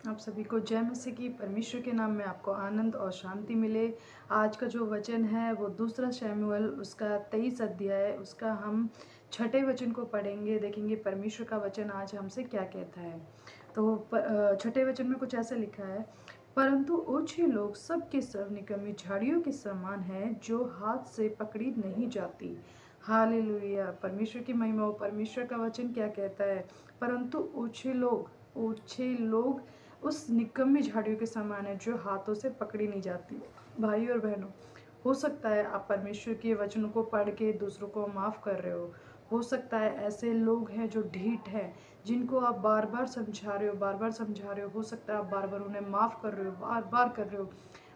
आप सभी को जय मसीह की। परमेश्वर के नाम में आपको आनंद और शांति मिले। आज का जो वचन है वो दूसरा शमूएल उसका 23 अध्याय उसका हम छठे वचन को पढ़ेंगे। देखेंगे परमेश्वर का वचन आज हमसे क्या कहता है। तो छठे वचन में कुछ ऐसा लिखा है, परंतु ओछे लोग सब के सब निकम्मी झाड़ियों के समान है जो हाथ से पकड़ी नहीं जाती। हालेलुया, परमेश्वर की महिमा हो। परमेश्वर का वचन क्या कहता है, परंतु ओछे लोग उस निकम्मी झाड़ियों के समान है जो हाथों से पकड़ी नहीं जाती। भाई और बहनों, हो सकता है आप परमेश्वर के वचनों को पढ़ के दूसरों को माफ़ कर रहे हो सकता है ऐसे लोग हैं जो ढीठ हैं, जिनको आप बार बार समझा रहे हो सकता है आप बार बार उन्हें माफ़ कर रहे हो, बार बार कर रहे हो,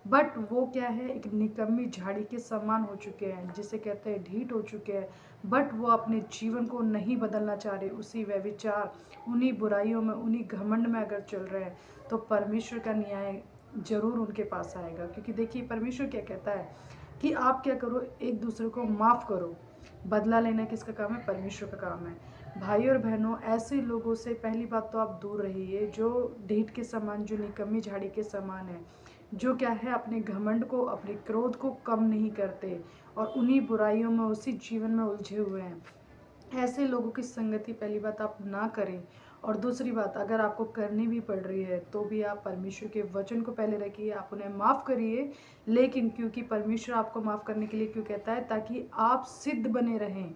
बट वो क्या है, एक निकम्मी झाड़ी के समान हो चुके हैं, जिसे कहते हैं ढीठ हो चुके हैं। बट वो अपने जीवन को नहीं बदलना चाह रहे, उसी व्यभिचार, उन्हीं बुराइयों में, उन्हीं घमंड में अगर चल रहे हैं, तो परमेश्वर का न्याय जरूर उनके पास आएगा। क्योंकि देखिए परमेश्वर क्या कहता है कि आप क्या करो, एक दूसरे को माफ़ करो। बदला लेना किसका काम है? परमेश्वर का काम है। भाई और बहनों, ऐसे लोगों से पहली बात तो आप दूर रहिए जो ढीठ के समान, जो निकम्मी झाड़ी के समान है, जो क्या है, अपने घमंड को, अपने क्रोध को कम नहीं करते और उन्हीं बुराइयों में, उसी जीवन में उलझे हुए हैं। ऐसे लोगों की संगति पहली बात आप ना करें। और दूसरी बात, अगर आपको करनी भी पड़ रही है तो भी आप परमेश्वर के वचन को पहले रखिए, आप उन्हें माफ़ करिए। लेकिन क्योंकि परमेश्वर आपको माफ़ करने के लिए क्यों कहता है, ताकि आप सिद्ध बने रहें,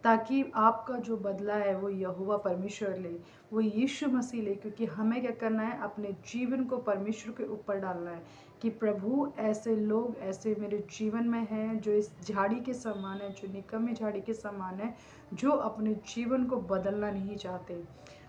ताकि आपका जो बदला है वो यहोवा परमेश्वर ले, वो यीशु मसीह ले। क्योंकि हमें क्या करना है, अपने जीवन को परमेश्वर के ऊपर डालना है कि प्रभु ऐसे लोग ऐसे मेरे जीवन में हैं जो इस झाड़ी के समान है, जो निकम्मी झाड़ी के समान है, जो अपने जीवन को बदलना नहीं चाहते।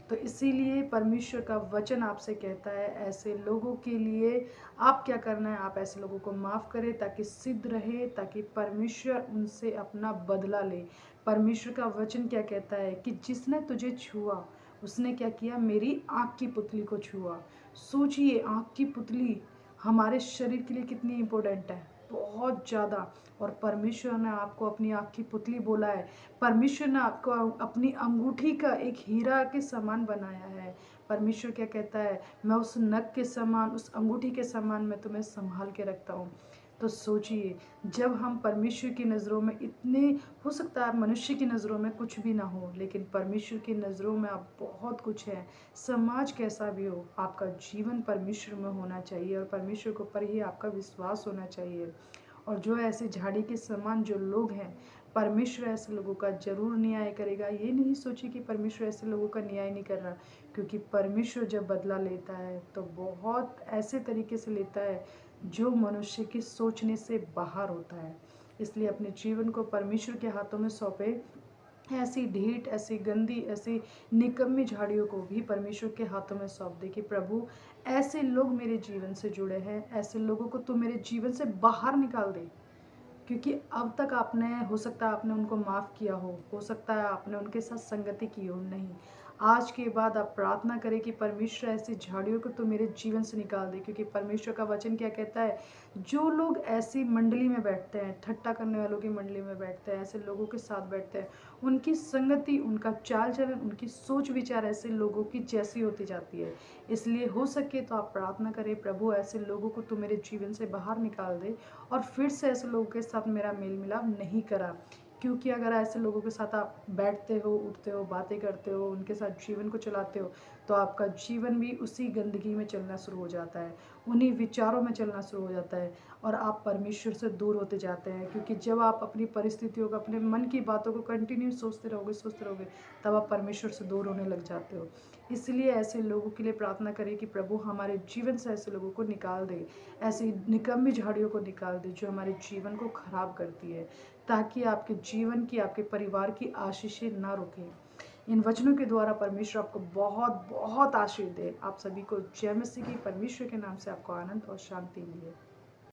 तो इसीलिए परमेश्वर का वचन आपसे कहता है, ऐसे लोगों के लिए आप क्या करना है, आप ऐसे लोगों को माफ़ करें ताकि सिद्ध रहे, ताकि परमेश्वर उनसे अपना बदला ले। परमेश्वर का वचन क्या कहता है कि जिसने तुझे छुआ उसने क्या किया, मेरी आँख की पुतली को छुआ। सोचिए, आँख की पुतली हमारे शरीर के लिए कितनी इम्पोर्टेंट है, बहुत ज़्यादा। और परमेश्वर ने आपको अपनी आँख की पुतली बोला है। परमेश्वर ने आपको अपनी अंगूठी का एक हीरा के समान बनाया है। परमेश्वर क्या कहता है, मैं उस नग के समान, उस अंगूठी के समान मैं तुम्हें संभाल के रखता हूँ। तो सोचिए, जब हम परमेश्वर की नज़रों में इतने, हो सकता है मनुष्य की नज़रों में कुछ भी ना हो, लेकिन परमेश्वर की नज़रों में आप बहुत कुछ है। समाज कैसा भी हो, आपका जीवन परमेश्वर में होना चाहिए और परमेश्वर के ऊपर ही आपका विश्वास होना चाहिए। और जो ऐसे झाड़ी के समान जो लोग हैं, परमेश्वर ऐसे लोगों का जरूर न्याय करेगा। ये नहीं सोचिए कि परमेश्वर ऐसे लोगों का न्याय नहीं कर रहा, क्योंकि परमेश्वर जब बदला लेता है तो बहुत ऐसे तरीके से लेता है जो मनुष्य की सोचने से बाहर होता है। इसलिए अपने जीवन को परमेश्वर के हाथों में सौंपे। ऐसी ढीठ, ऐसी गंदी, ऐसी निकम्मी झाड़ियों को भी परमेश्वर के हाथों में सौंप दे कि प्रभु ऐसे लोग मेरे जीवन से जुड़े हैं, ऐसे लोगों को तू मेरे जीवन से बाहर निकाल दे। क्योंकि अब तक आपने, हो सकता है आपने उनको माफ़ किया हो सकता है आपने उनके साथ संगति की हो, नहीं। आज के बाद आप प्रार्थना करें कि परमेश्वर ऐसी झाड़ियों को तो मेरे जीवन से निकाल दे। क्योंकि परमेश्वर का वचन क्या कहता है, जो लोग ऐसी मंडली में बैठते हैं, ठट्टा करने वालों की मंडली में बैठते हैं, ऐसे लोगों के साथ बैठते हैं, उनकी संगति, उनका चाल चलन, उनकी सोच विचार ऐसे लोगों की जैसी होती जाती है। इसलिए हो सके तो आप प्रार्थना करें, प्रभु ऐसे लोगों को तू मेरे जीवन से बाहर निकाल दे और फिर से ऐसे लोगों के साथ मेरा मेल मिलाप नहीं करा। क्योंकि अगर ऐसे लोगों के साथ आप बैठते हो, उठते हो, बातें करते हो, उनके साथ जीवन को चलाते हो, तो आपका जीवन भी उसी गंदगी में चलना शुरू हो जाता है, उन्हीं विचारों में चलना शुरू हो जाता है और आप परमेश्वर से दूर होते जाते हैं। क्योंकि जब आप अपनी परिस्थितियों को, अपने मन की बातों को कंटिन्यू सोचते रहोगे, तब आप परमेश्वर से दूर होने लग जाते हो। इसलिए ऐसे लोगों के लिए प्रार्थना करें कि प्रभु हमारे जीवन से ऐसे लोगों को निकाल दे, ऐसी निकम्मी झाड़ियों को निकाल दे जो हमारे जीवन को खराब करती है, ताकि आपके जीवन की, आपके परिवार की आशीषें ना रुकें। इन वचनों के द्वारा परमेश्वर आपको बहुत बहुत आशीष दे। आप सभी को जय मसीह की। परमेश्वर के नाम से आपको आनंद और शांति मिले।